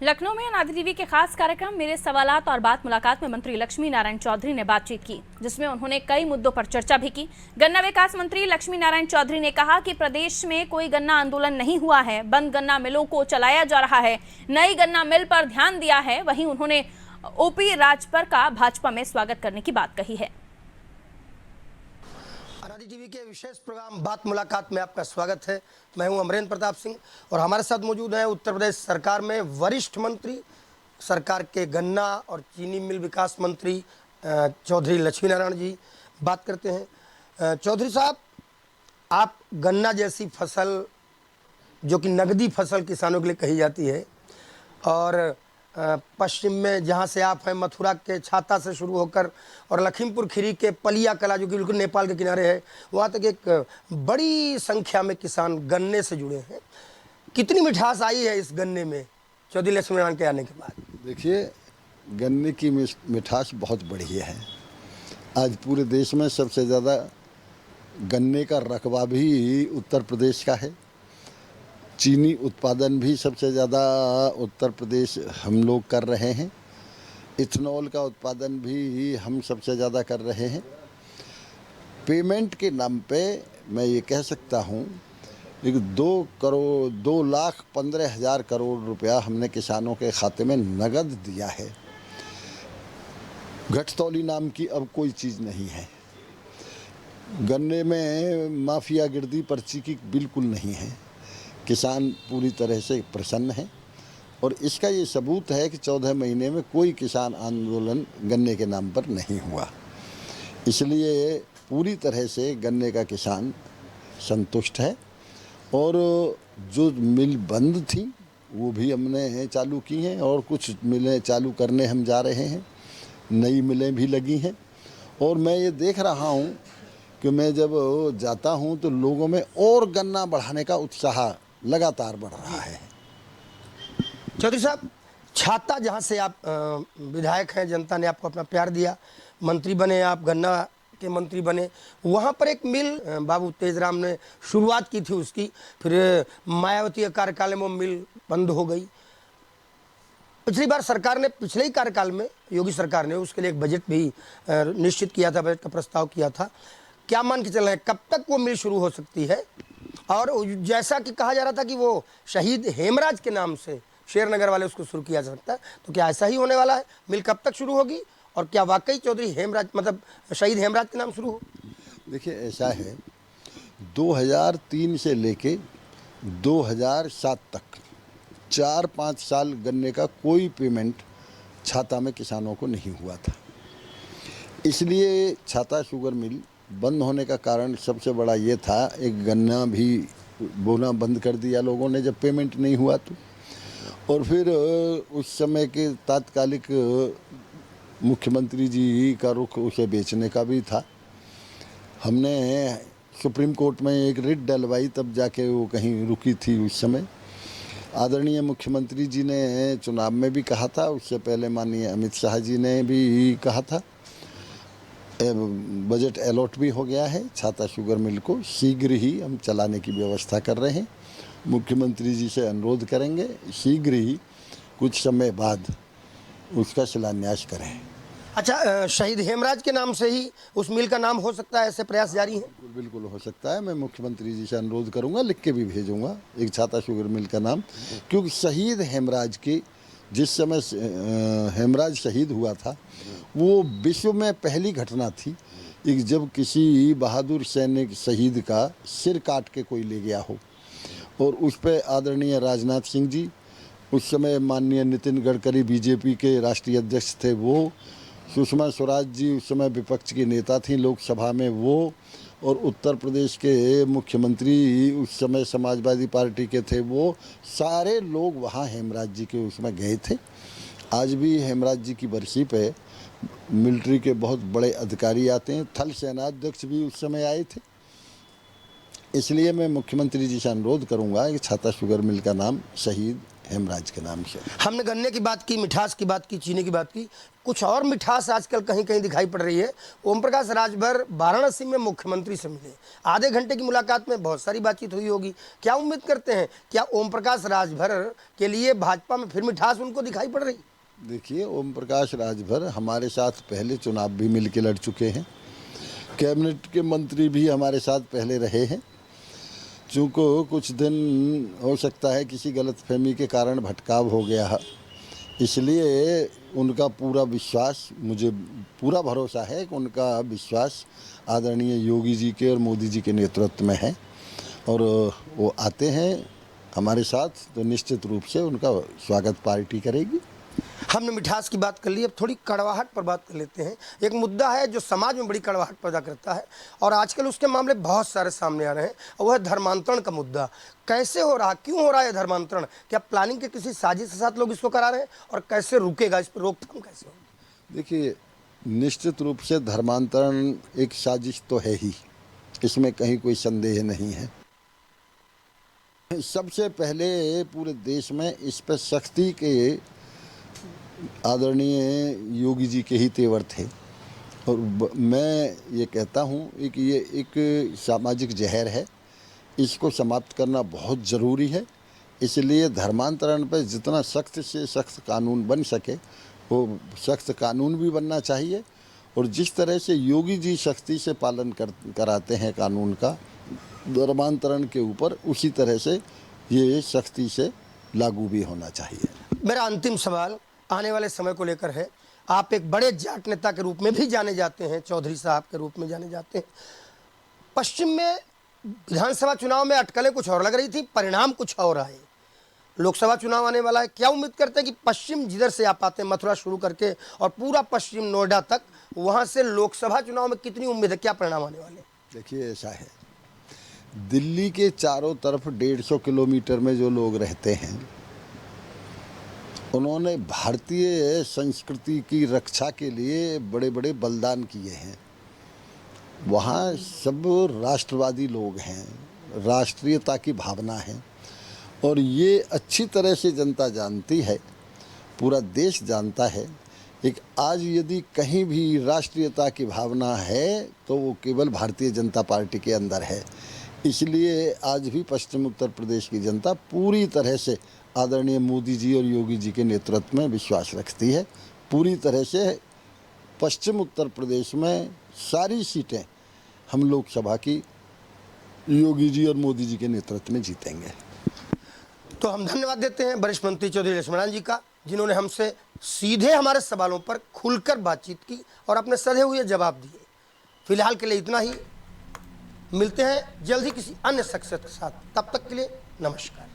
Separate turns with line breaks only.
लखनऊ में नादी टीवी के खास कार्यक्रम मेरे सवालात और बात मुलाकात में मंत्री लक्ष्मी नारायण चौधरी ने बातचीत की, जिसमें उन्होंने कई मुद्दों पर चर्चा भी की। गन्ना विकास मंत्री लक्ष्मी नारायण चौधरी ने कहा कि प्रदेश में कोई गन्ना आंदोलन नहीं हुआ है, बंद गन्ना मिलों को चलाया जा रहा है, नई गन्ना मिल पर ध्यान दिया है। वहीं उन्होंने ओपी राजपर का भाजपा में स्वागत करने की बात कही है।
नादी टीवी के विशेष प्रोग्राम बात मुलाकात में आपका स्वागत है। मैं हूं अमरेंद्र प्रताप सिंह और हमारे साथ मौजूद हैं उत्तर प्रदेश सरकार में वरिष्ठ मंत्री, सरकार के गन्ना और चीनी मिल विकास मंत्री चौधरी लक्ष्मी नारायण जी। बात करते हैं चौधरी साहब, आप गन्ना जैसी फसल जो कि नगदी फसल किसानों के लिए कही जाती है और पश्चिम में जहाँ से आप हैं मथुरा के छाता से शुरू होकर और लखीमपुर खीरी के पलिया कला जो कि बिल्कुल नेपाल के किनारे है, वहाँ तक एक बड़ी संख्या में किसान गन्ने से जुड़े हैं। कितनी मिठास आई है इस गन्ने में चौधरी लक्ष्मी नारायण के आने के बाद?
देखिए, गन्ने की मिठास बहुत बढ़िया है। आज पूरे देश में सबसे ज़्यादा गन्ने का रकबा भी उत्तर प्रदेश का है। चीनी उत्पादन भी सबसे ज़्यादा उत्तर प्रदेश हम लोग कर रहे हैं। इथेनॉल का उत्पादन भी हम सबसे ज़्यादा कर रहे हैं। पेमेंट के नाम पे मैं ये कह सकता हूँ कि 2,15,000 करोड़ रुपया हमने किसानों के खाते में नगद दिया है। घटतौली नाम की अब कोई चीज़ नहीं है। गन्ने में माफिया गिरदी पर्ची की बिल्कुल नहीं है। किसान पूरी तरह से प्रसन्न है और इसका ये सबूत है कि 14 महीने में कोई किसान आंदोलन गन्ने के नाम पर नहीं हुआ। इसलिए पूरी तरह से गन्ने का किसान संतुष्ट है और जो मिल बंद थी वो भी हमने चालू की हैं और कुछ मिलें चालू करने हम जा रहे हैं। नई मिलें भी लगी हैं और मैं ये देख रहा हूँ कि मैं जब जाता हूँ तो लोगों में और गन्ना बढ़ाने का उत्साह लगातार बढ़ रहा है।
चौधरी साहब, छाता जहाँ से आप विधायक हैं, जनता ने आपको अपना प्यार दिया, मंत्री बने आप, गन्ना के मंत्री बने, वहाँ पर एक मिल बाबू तेजराम ने शुरुआत की थी उसकी, फिर मायावती के कार्यकाल में वो मिल बंद हो गई। पिछली बार सरकार ने, पिछले ही कार्यकाल में योगी सरकार ने उसके लिए एक बजट भी निश्चित किया था, बजट का प्रस्ताव किया था। क्या मान के चल रहे हैं कब तक वो मिल शुरू हो सकती है? और जैसा कि कहा जा रहा था कि वो शहीद हेमराज के नाम से शेरनगर वाले उसको शुरू किया जा सकता है, तो क्या ऐसा ही होने वाला है? मिल कब तक शुरू होगी और क्या वाकई चौधरी हेमराज मतलब शहीद हेमराज के नाम शुरू हो?
देखिए, ऐसा है, 2003 से लेके 2007 तक 4-5 साल गन्ने का कोई पेमेंट छाता में किसानों को नहीं हुआ था। इसलिए छाता शुगर मिल बंद होने का कारण सबसे बड़ा ये था, एक गन्ना भी बोना बंद कर दिया लोगों ने जब पेमेंट नहीं हुआ तो। और फिर उस समय के तात्कालिक मुख्यमंत्री जी का रुख उसे बेचने का भी था। हमने सुप्रीम कोर्ट में एक रिट डलवाई, तब जाके वो कहीं रुकी थी उस समय। आदरणीय मुख्यमंत्री जी ने चुनाव में भी कहा था, उससे पहले माननीय अमित शाह जी ने भी कहा था। बजट अलॉट भी हो गया है। छाता शुगर मिल को शीघ्र ही हम चलाने की व्यवस्था कर रहे हैं। मुख्यमंत्री जी से अनुरोध करेंगे शीघ्र ही कुछ समय बाद उसका शिलान्यास करें।
अच्छा, शहीद हेमराज के नाम से ही उस मिल का नाम हो सकता है, ऐसे प्रयास जारी हैं?
बिल्कुल हो सकता है। मैं मुख्यमंत्री जी से अनुरोध करूंगा, लिख के भी भेजूंगा एक छाता शुगर मिल का नाम, क्योंकि शहीद हेमराज के जिस समय हेमराज शहीद हुआ था वो विश्व में पहली घटना थी कि जब किसी बहादुर सैनिक शहीद का सिर काट के कोई ले गया हो। और उस पर आदरणीय राजनाथ सिंह जी, उस समय माननीय नितिन गडकरी बीजेपी के राष्ट्रीय अध्यक्ष थे वो, सुषमा स्वराज जी उस समय विपक्ष की नेता थी लोकसभा में वो, और उत्तर प्रदेश के मुख्यमंत्री उस समय समाजवादी पार्टी के थे वो, सारे लोग वहाँ हेमराज जी के उसमें गए थे। आज भी हेमराज जी की बरसी पे मिलिट्री के बहुत बड़े अधिकारी आते हैं, थल सेनाध्यक्ष भी उस समय आए थे। इसलिए मैं मुख्यमंत्री जी से अनुरोध करूंगा कि छाता शुगर मिल का नाम शहीद हेमराज के नाम से।
हमने गन्ने की बात की, मिठास की बात की, चीनी की बात की, कुछ और मिठास आजकल कहीं कहीं दिखाई पड़ रही है। ओम प्रकाश राजभर वाराणसी में मुख्यमंत्री से मिले, आधे घंटे की मुलाकात में बहुत सारी बातचीत हुई होगी। क्या उम्मीद करते हैं, क्या ओम प्रकाश राजभर के लिए भाजपा में फिर मिठास उनको दिखाई पड़ रही?
देखिए, ओम प्रकाश राजभर हमारे साथ पहले चुनाव भी मिल के लड़ चुके हैं, कैबिनेट के मंत्री भी हमारे साथ पहले रहे हैं। चूँकि कुछ दिन हो सकता है किसी गलतफहमी के कारण भटकाव हो गया है, इसलिए उनका पूरा विश्वास, मुझे पूरा भरोसा है कि उनका विश्वास आदरणीय योगी जी के और मोदी जी के नेतृत्व में है, और वो आते हैं हमारे साथ तो निश्चित रूप से उनका स्वागत पार्टी करेगी।
हमने मिठास की बात कर ली, अब थोड़ी कड़वाहट पर बात कर लेते हैं। एक मुद्दा है जो समाज में बड़ी कड़वाहट पैदा करता है और आजकल उसके मामले बहुत सारे सामने आ रहे हैं, और वह है धर्मांतरण का मुद्दा। कैसे हो रहा, क्यों हो रहा है धर्मांतरण? क्या प्लानिंग के किसी साजिश के साथ लोग इसको करा रहे हैं, और कैसे रुकेगा, इस पर रोकथाम कैसे होगी?
देखिए, निश्चित रूप से धर्मांतरण एक साजिश तो है ही, इसमें कहीं कोई संदेह नहीं है। सबसे पहले पूरे देश में इस पर सख्ती के आदरणीय योगी जी के ही तेवर थे, और मैं ये कहता हूँ कि ये एक सामाजिक जहर है, इसको समाप्त करना बहुत ज़रूरी है। इसलिए धर्मांतरण पर जितना सख्त से सख्त कानून बन सके वो सख्त कानून भी बनना चाहिए, और जिस तरह से योगी जी सख्ती से पालन कराते हैं कानून का धर्मांतरण के ऊपर, उसी तरह से ये सख्ती से लागू भी होना चाहिए।
मेरा अंतिम सवाल आने वाले समय को लेकर है। आप एक बड़े जाट नेता के रूप में भी जाने जाते हैं, चौधरी साहब के रूप में जाने जाते हैं। पश्चिम में विधानसभा चुनाव में अटकलें कुछ और लग रही थी, परिणाम कुछ और आए। लोकसभा चुनाव आने वाला है, क्या उम्मीद करते हैं कि पश्चिम जिधर से आप आते हैं, मथुरा शुरू करके और पूरा पश्चिम नोएडा तक, वहाँ से लोकसभा चुनाव में कितनी उम्मीद है, क्या परिणाम आने वाले?
देखिए, ऐसा है, दिल्ली के चारों तरफ 150 किलोमीटर में जो लोग रहते हैं, उन्होंने भारतीय संस्कृति की रक्षा के लिए बड़े बड़े बलिदान किए हैं। वहाँ सब राष्ट्रवादी लोग हैं, राष्ट्रीयता की भावना है, और ये अच्छी तरह से जनता जानती है, पूरा देश जानता है। एक आज यदि कहीं भी राष्ट्रीयता की भावना है तो वो केवल भारतीय जनता पार्टी के अंदर है। इसलिए आज भी पश्चिम उत्तर प्रदेश की जनता पूरी तरह से आदरणीय मोदी जी और योगी जी के नेतृत्व में विश्वास रखती है। पूरी तरह से पश्चिम उत्तर प्रदेश में सारी सीटें हम लोकसभा की योगी जी और मोदी जी के नेतृत्व में जीतेंगे।
तो हम धन्यवाद देते हैं वरिष्ठ मंत्री चौधरी लक्ष्मण जी का, जिन्होंने हमसे सीधे हमारे सवालों पर खुलकर बातचीत की और अपने सधे हुए जवाब दिए। फिलहाल के लिए इतना ही, मिलते हैं जल्द ही किसी अन्य शख्सियत के साथ, तब तक के लिए नमस्कार।